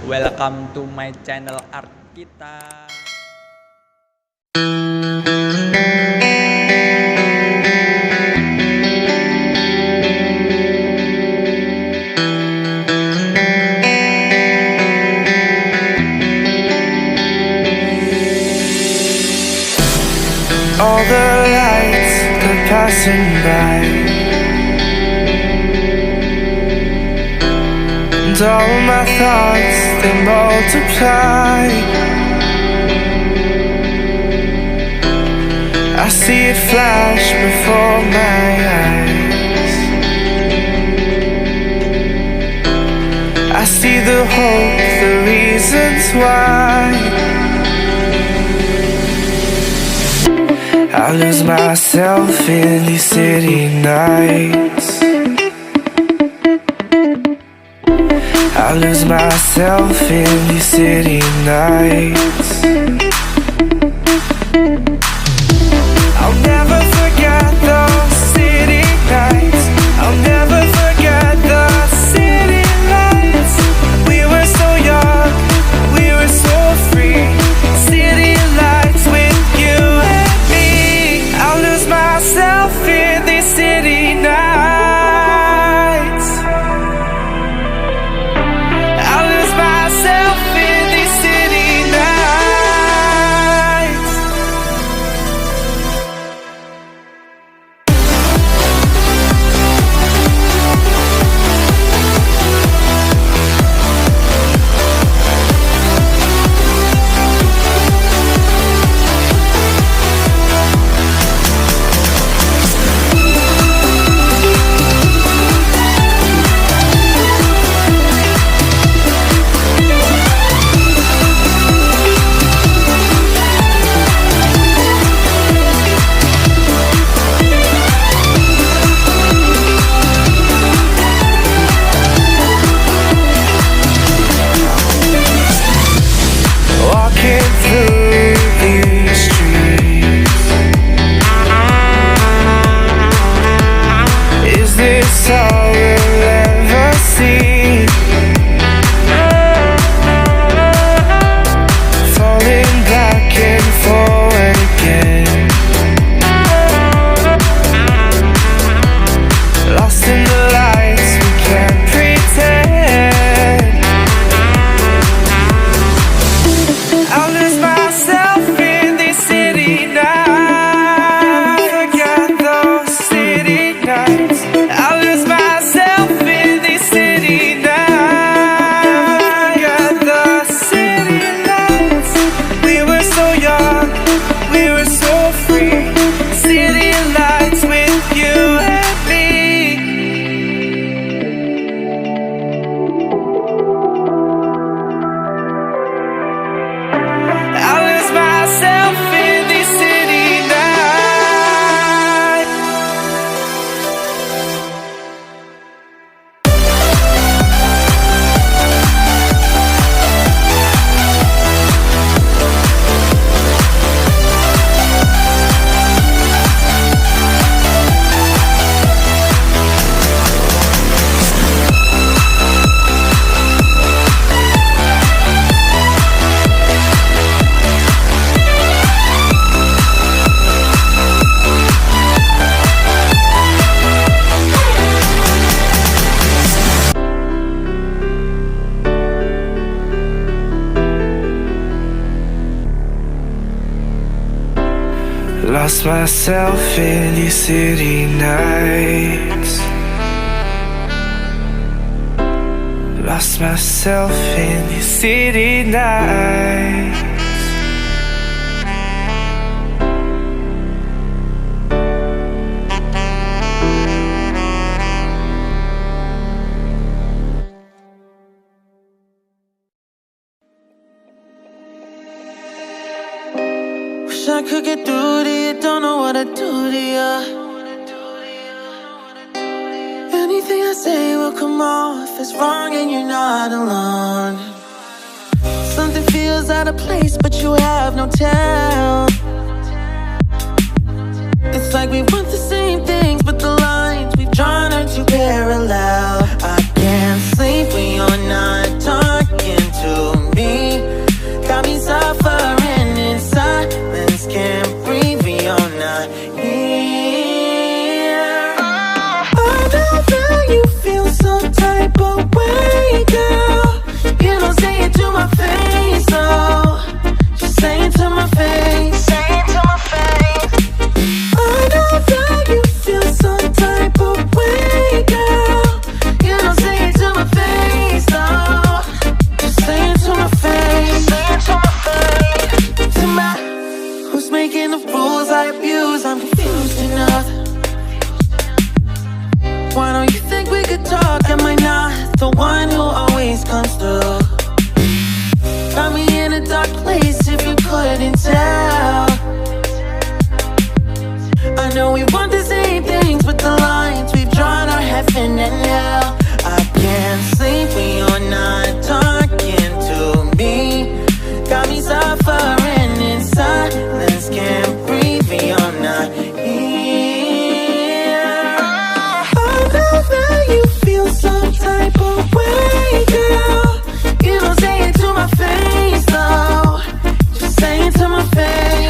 Welcome to my channel art kita. All the lights, they're passing by, and all my thoughts, they multiply. I see it flash before my eyes. I see the hope, the reasons why. I lose myself in these city nights. I lose myself in these city nights. I'll never forget those city nights. I'll never forget the city lights. We were so young, we were so free. City lights with you and me. I'll lose myself in these city nights. I'll lose myself in these city nights. Walking through these streets, is this all we'll ever see? Falling back and forward again, lost in the lights, we can't pretend. I'll lose myself in these city nights. Forget those city nights. I'll lose myself in these city nights. Forget the city lights. We were so young, we were so free. City lights with you and me. I lose myself in these city nights. Lost myself in these city nights. Lost myself in these city nights. Wish I could get through to you, don't know what to do to you. Anything I say will come off as wrong and you're not alone. Something feels out of place but you have no tell. It's like we want the same things but the lines we've drawn are too parallel. I can't sleep when you're not talking to tell. I know we want the same things, but the lines we've drawn are heaven and hell. I can't sleep when you're not talking to me. Got me suffering in silence, can't breathe when you're not here. I know that you feel some type of way, girl. You don't say it to my face, though. Just say it to my face.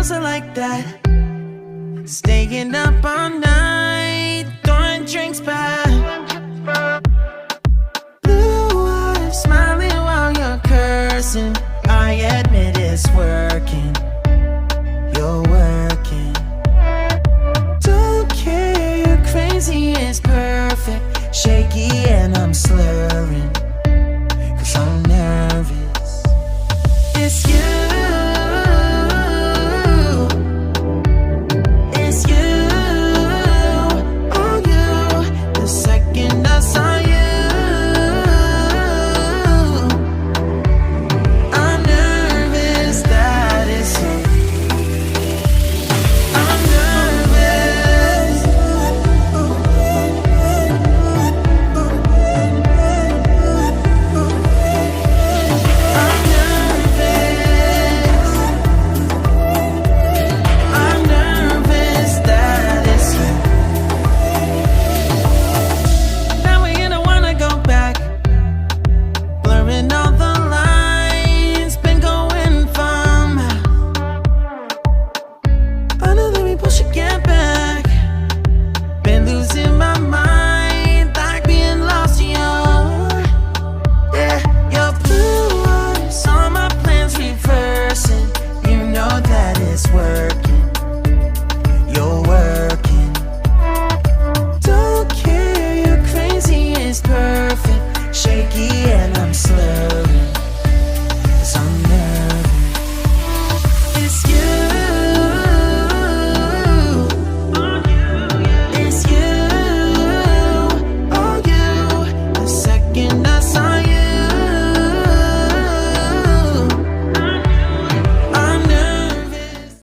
girls are like that, staying up all night, throwing drinks back.